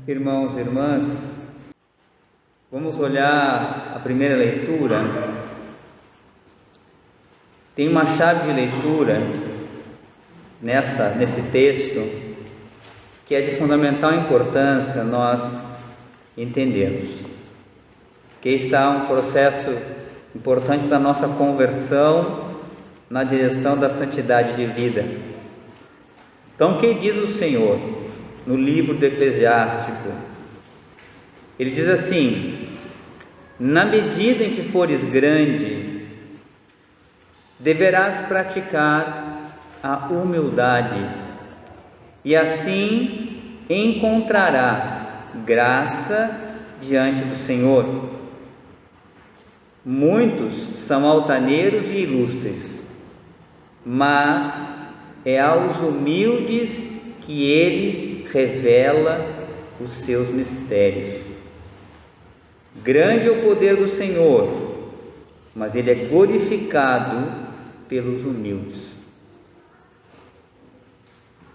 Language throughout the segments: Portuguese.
Irmãos e irmãs, vamos olhar a primeira leitura. Tem uma chave de leitura nesse texto que é de fundamental importância nós entendermos. Que está um processo importante da nossa conversão na direção da santidade de vida. Então, o que diz o Senhor no livro do Eclesiástico? Ele diz assim: na medida em que fores grande, deverás praticar a humildade, e assim encontrarás graça diante do Senhor. Muitos são altaneiros e ilustres, mas é aos humildes que Ele revela os seus mistérios. Grande é o poder do Senhor, mas Ele é glorificado pelos humildes.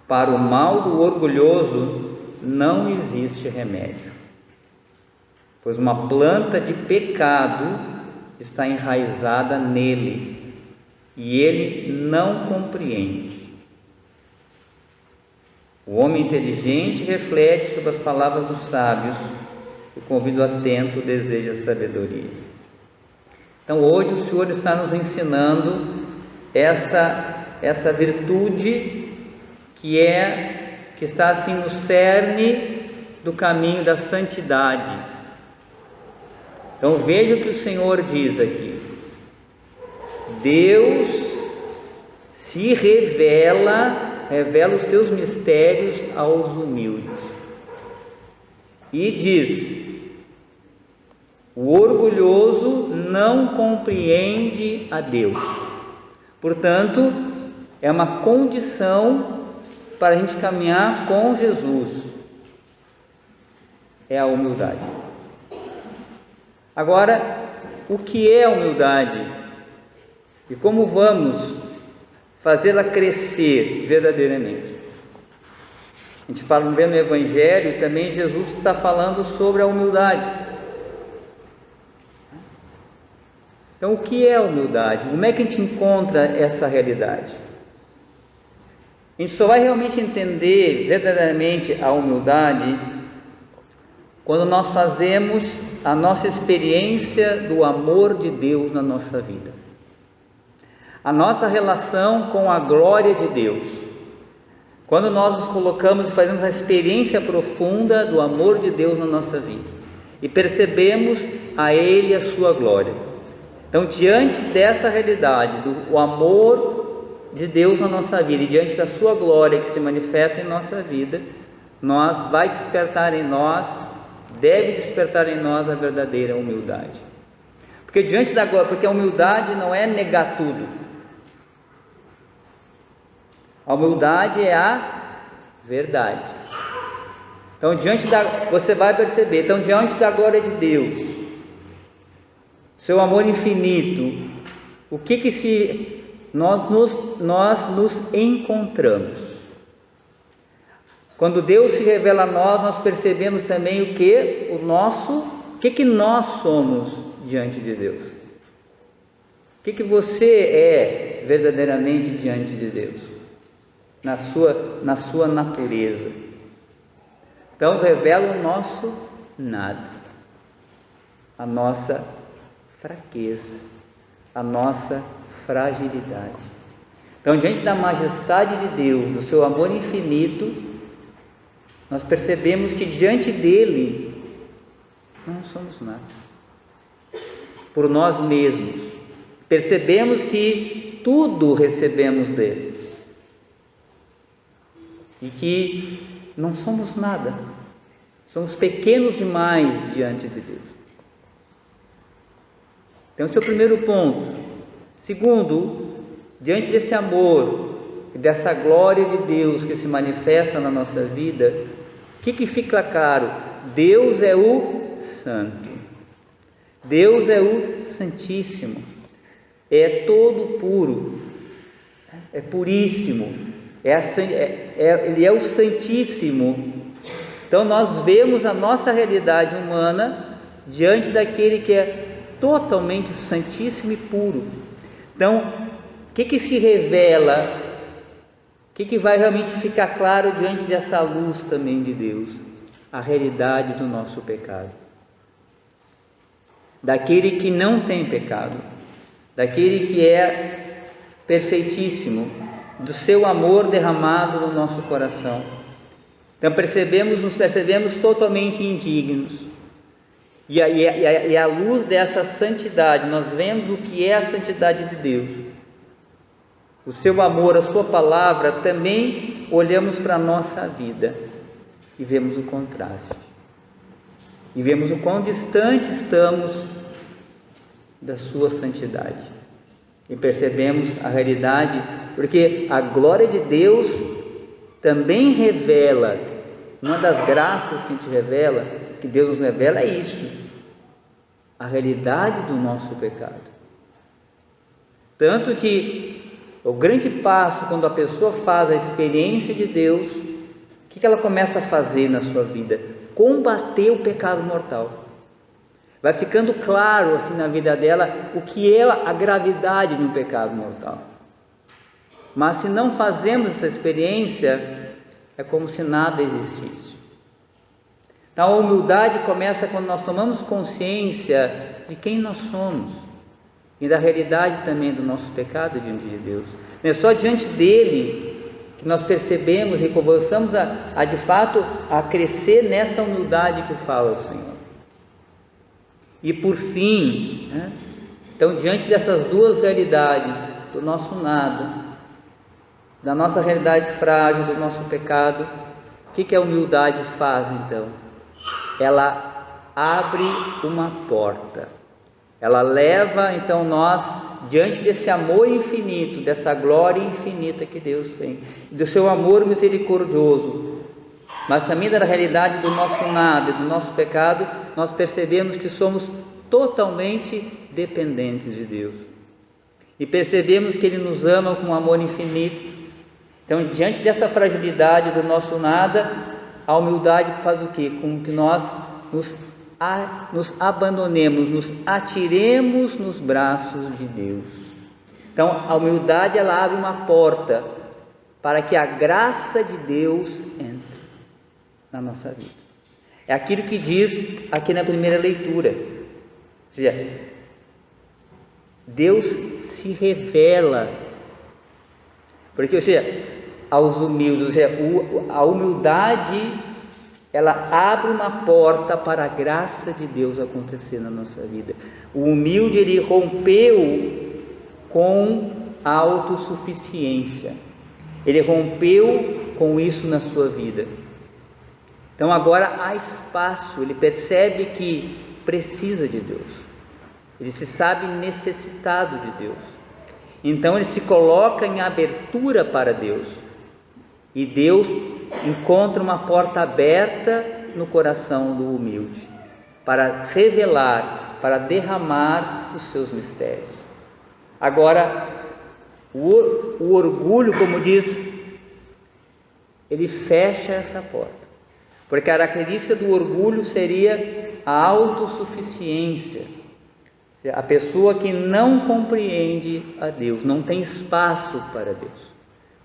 Para o mal do orgulhoso não existe remédio, pois uma planta de pecado está enraizada nele, e ele não compreende. O homem inteligente reflete sobre as palavras dos sábios, e o convido atento deseja sabedoria. Então hoje o Senhor está nos ensinando essa virtude que está assim no cerne do caminho da santidade. Então veja o que o Senhor diz aqui: Deus se revela os seus mistérios aos humildes, e diz: o orgulhoso não compreende a Deus. Portanto, é uma condição para a gente caminhar com Jesus, é a humildade. Agora, o que é a humildade e como vamos fazê-la crescer verdadeiramente? A gente fala no Evangelho, também Jesus está falando sobre a humildade. Então, o que é a humildade? Como é que a gente encontra essa realidade? A gente só vai realmente entender verdadeiramente a humildade quando nós fazemos a nossa experiência do amor de Deus na nossa vida, a nossa relação com a glória de Deus. Quando nós nos colocamos e fazemos a experiência profunda do amor de Deus na nossa vida e percebemos a Ele a sua glória. Então, diante dessa realidade do amor de Deus na nossa vida e diante da sua glória que se manifesta em nossa vida, deve despertar em nós a verdadeira humildade. Porque a humildade não é negar tudo. A humildade é a verdade. Então, você vai perceber, então, diante da glória de Deus, seu amor infinito, nós nos encontramos. Quando Deus se revela a nós percebemos também o que nós somos diante de Deus. O que você é verdadeiramente diante de Deus, na sua natureza. Então revela o nosso nada, a nossa fraqueza, a nossa fragilidade. Então, diante da majestade de Deus, do seu amor infinito, nós percebemos que diante dele não somos nada, por nós mesmos. Percebemos que tudo recebemos dele e que não somos nada, somos pequenos demais diante de Deus. Então, esse é o primeiro ponto. Segundo, diante desse amor e dessa glória de Deus que se manifesta na nossa vida, o que fica claro? Deus é o Santo, Deus é o Santíssimo, é todo puro, é puríssimo, Ele é o Santíssimo, Então nós vemos a nossa realidade humana diante daquele que é totalmente santíssimo e puro. Então, o que se revela, o que vai realmente ficar claro diante dessa luz também de Deus? A realidade do nosso pecado. Daquele que não tem pecado, daquele que é perfeitíssimo, do seu amor derramado no nosso coração. Então nos percebemos totalmente indignos. E à luz dessa santidade, nós vemos o que é a santidade de Deus. O seu amor, a sua palavra, também olhamos para a nossa vida e vemos o contraste. E vemos o quão distante estamos da sua santidade. E percebemos a realidade, porque a glória de Deus também revela, uma das graças que a gente revela, que Deus nos revela, é isso, a realidade do nosso pecado. Tanto que o grande passo, quando a pessoa faz a experiência de Deus, o que ela começa a fazer na sua vida? Combater o pecado mortal. Vai ficando claro assim na vida dela o que é a gravidade de um pecado mortal. Mas se não fazemos essa experiência, é como se nada existisse. Então a humildade começa quando nós tomamos consciência de quem nós somos e da realidade também do nosso pecado diante de Deus. Não é só diante dele que nós percebemos e começamos de fato a crescer nessa humildade que fala o Senhor. E por fim, então diante dessas duas realidades, do nosso nada, da nossa realidade frágil, do nosso pecado, o que a humildade faz então? Ela abre uma porta, ela leva então nós diante desse amor infinito, dessa glória infinita que Deus tem, do seu amor misericordioso, mas também da realidade do nosso nada e do nosso pecado. Nós percebemos que somos totalmente dependentes de Deus e percebemos que Ele nos ama com um amor infinito. Então, diante dessa fragilidade do nosso nada, a humildade faz o quê? Com que nós nos abandonemos, nos atiremos nos braços de Deus. Então, a humildade, ela abre uma porta para que a graça de Deus entre na nossa vida. É aquilo que diz aqui na primeira leitura. Ou seja, Deus se revela, porque, ou seja, aos humildes, ou seja, a humildade, ela abre uma porta para a graça de Deus acontecer na nossa vida. O humilde, ele rompeu com a autossuficiência, ele rompeu com isso na sua vida. Então agora há espaço, ele percebe que precisa de Deus, ele se sabe necessitado de Deus, então ele se coloca em abertura para Deus, e Deus encontra uma porta aberta no coração do humilde, para revelar, para derramar os seus mistérios. Agora, o orgulho, como diz, ele fecha essa porta. Porque a característica do orgulho seria a autossuficiência. A pessoa que não compreende a Deus, não tem espaço para Deus.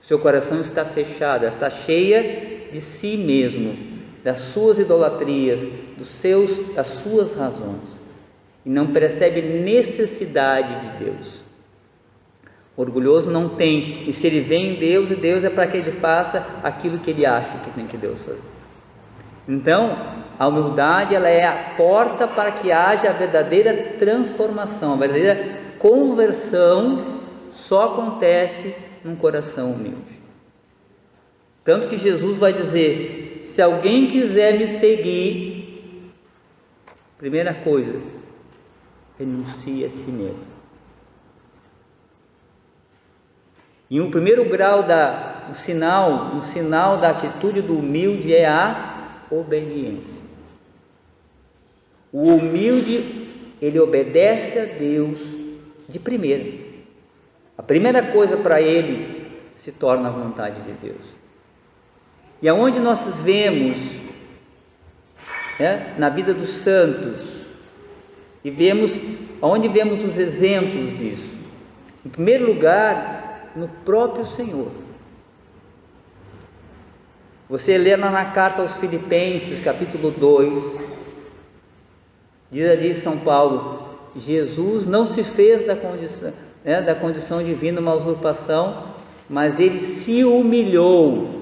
Seu coração está fechado, está cheia de si mesmo, das suas idolatrias, das suas razões. E não percebe necessidade de Deus. O orgulhoso não tem, e se ele vê em Deus, e Deus é para que ele faça aquilo que ele acha que tem que Deus fazer. Então, a humildade, ela é a porta para que haja a verdadeira transformação, a verdadeira conversão só acontece num coração humilde. Tanto que Jesus vai dizer: se alguém quiser me seguir, primeira coisa, renuncie a si mesmo. E o primeiro grau um sinal da atitude do humilde é a obediência. O humilde, ele obedece a Deus de primeira. A primeira coisa para ele se torna a vontade de Deus. E aonde nós vemos né, na vida dos santos, e vemos onde vemos os exemplos disso. Em primeiro lugar, no próprio Senhor. Você lê na carta aos Filipenses, capítulo 2, diz ali São Paulo: Jesus não se fez da condição divina uma usurpação, mas ele se humilhou.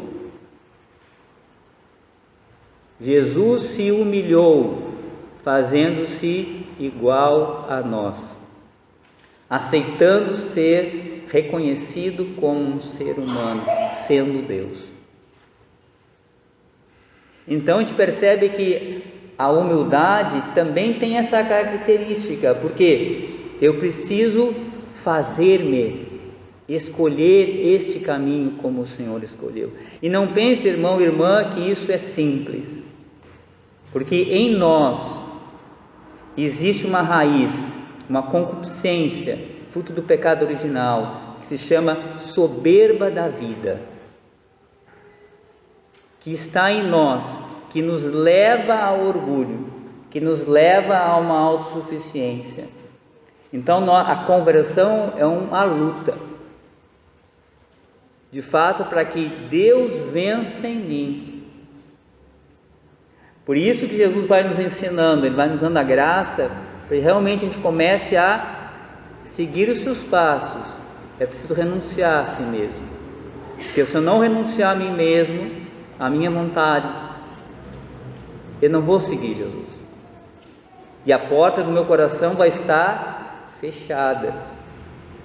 Jesus se humilhou, fazendo-se igual a nós, aceitando ser reconhecido como um ser humano, sendo Deus. Então a gente percebe que a humildade também tem essa característica, porque eu preciso fazer-me, escolher este caminho como o Senhor escolheu. E não pense, irmão e irmã, que isso é simples, porque em nós existe uma raiz, uma concupiscência, fruto do pecado original, que se chama soberba da vida, que está em nós, que nos leva ao orgulho, que nos leva a uma autossuficiência. Então a conversão é uma luta, de fato, para que Deus vença em mim. Por isso que Jesus vai nos ensinando, Ele vai nos dando a graça, para que realmente a gente comece a seguir os seus passos. É preciso renunciar a si mesmo, porque se eu não renunciar a mim mesmo, a minha vontade, eu não vou seguir Jesus, e a porta do meu coração vai estar fechada,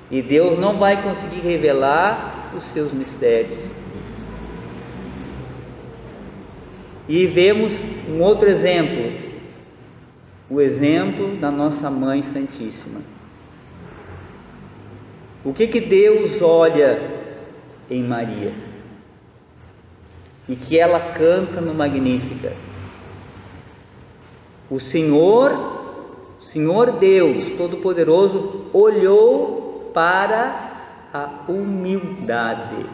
e Deus não vai conseguir revelar os seus mistérios. E vemos um outro exemplo, o exemplo da nossa Mãe Santíssima. O que Deus olha em Maria e que ela canta no Magnífica? O Senhor Deus Todo-Poderoso olhou para a humildade.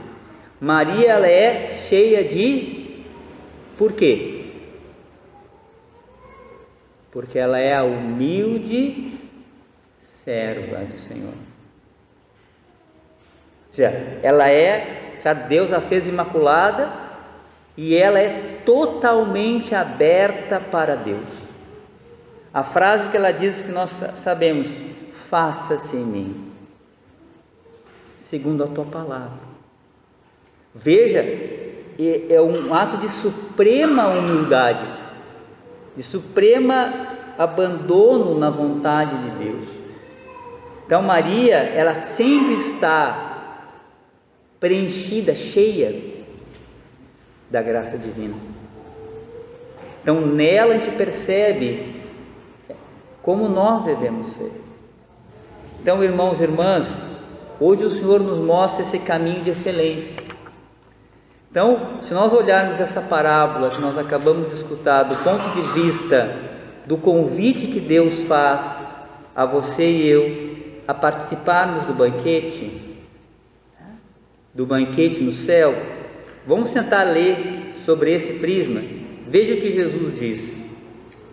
Maria, ela é cheia de... Por quê? Porque ela é a humilde serva do Senhor. Ou seja, ela é, sabe, Deus a fez imaculada e ela é totalmente aberta para Deus. A frase que ela diz, que nós sabemos: faça-se em mim segundo a tua palavra. Veja, é um ato de suprema humildade, de suprema abandono na vontade de Deus. Então Maria, ela sempre está preenchida, cheia da graça divina. Então nela a gente percebe como nós devemos ser. Então, irmãos e irmãs, hoje o Senhor nos mostra esse caminho de excelência. Então, se nós olharmos essa parábola que nós acabamos de escutar do ponto de vista do convite que Deus faz a você e eu a participarmos do banquete no céu, vamos tentar ler sobre esse prisma. Veja o que Jesus diz.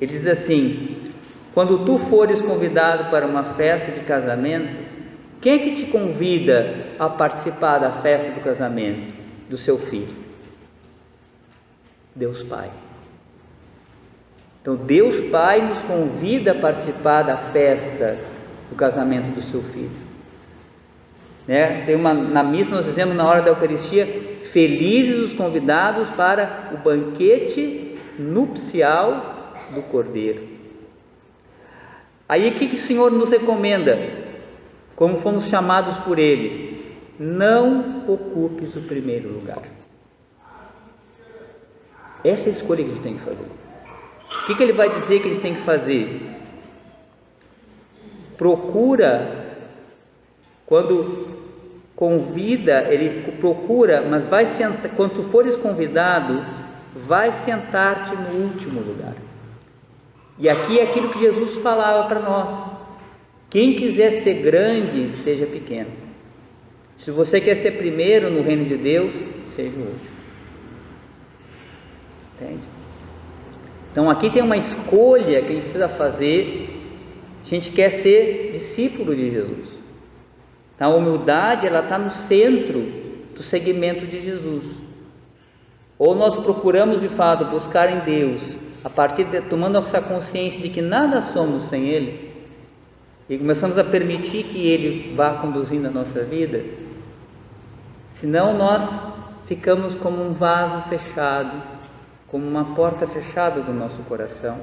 Ele diz assim: quando tu fores convidado para uma festa de casamento, quem é que te convida a participar da festa do casamento do seu filho? Deus Pai. Então Deus Pai nos convida a participar da festa do casamento do seu filho, né? Na missa nós dizemos, na hora da Eucaristia: felizes os convidados para o banquete nupcial do Cordeiro. Aí o que o Senhor nos recomenda, como fomos chamados por Ele? Não ocupes o primeiro lugar. Essa é a escolha que a gente tem que fazer. O que Ele vai dizer que a gente tem que fazer? Procura, quando convida, Ele procura, mas vai sentar, quando tu fores convidado, vai sentar-te no último lugar. E aqui é aquilo que Jesus falava para nós: quem quiser ser grande, seja pequeno. Se você quer ser primeiro no reino de Deus, seja o último. Entende? Então aqui tem uma escolha que a gente precisa fazer. A gente quer ser discípulo de Jesus. Então, a humildade, ela está no centro do seguimento de Jesus. Ou nós procuramos de fato buscar em Deus, a partir de tomando essa consciência de que nada somos sem Ele, e começamos a permitir que Ele vá conduzindo a nossa vida. Senão nós ficamos como um vaso fechado, como uma porta fechada do nosso coração.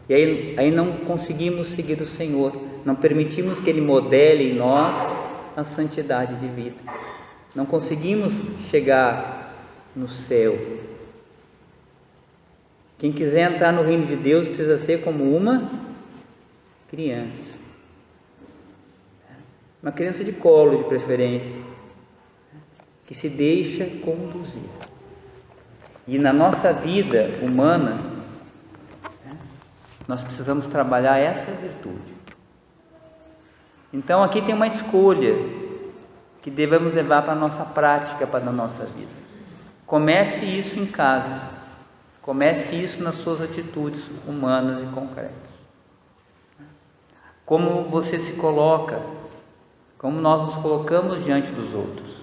E aí não conseguimos seguir o Senhor, não permitimos que Ele modele em nós a santidade de vida. Não conseguimos chegar no céu. Quem quiser entrar no reino de Deus precisa ser como uma criança. Uma criança de colo, de preferência, que se deixa conduzir. E na nossa vida humana, nós precisamos trabalhar essa virtude. Então aqui tem uma escolha que devemos levar para a nossa prática, para a nossa vida. Comece isso em casa. Comece isso nas suas atitudes humanas e concretas. Como você se coloca, como nós nos colocamos diante dos outros.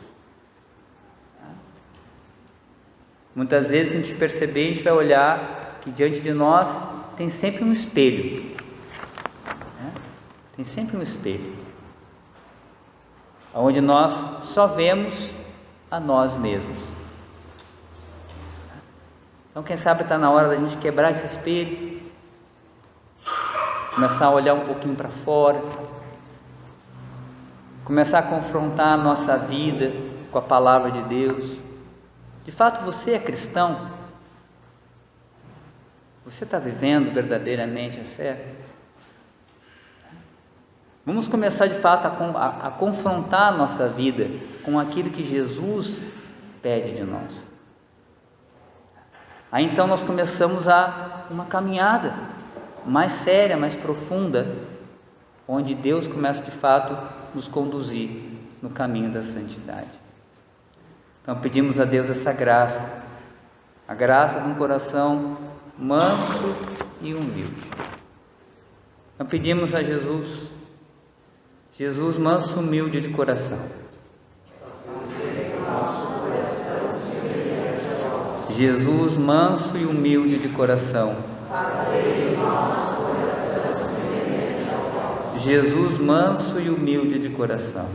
Muitas vezes, se a gente perceber, a gente vai olhar que diante de nós tem sempre um espelho. Tem sempre um espelho, onde nós só vemos a nós mesmos. Então, quem sabe está na hora da gente quebrar esse espelho, começar a olhar um pouquinho para fora, começar a confrontar a nossa vida com a palavra de Deus. De fato, você é cristão? Você está vivendo verdadeiramente a fé? Vamos começar de fato a confrontar a nossa vida com aquilo que Jesus pede de nós. Aí então nós começamos uma caminhada mais séria, mais profunda, onde Deus começa de fato nos conduzir no caminho da santidade. Então pedimos a Deus essa graça, a graça de um coração manso e humilde. Então pedimos a Jesus, Jesus manso e humilde de coração. Jesus manso e humilde de coração. Jesus manso e humilde de coração.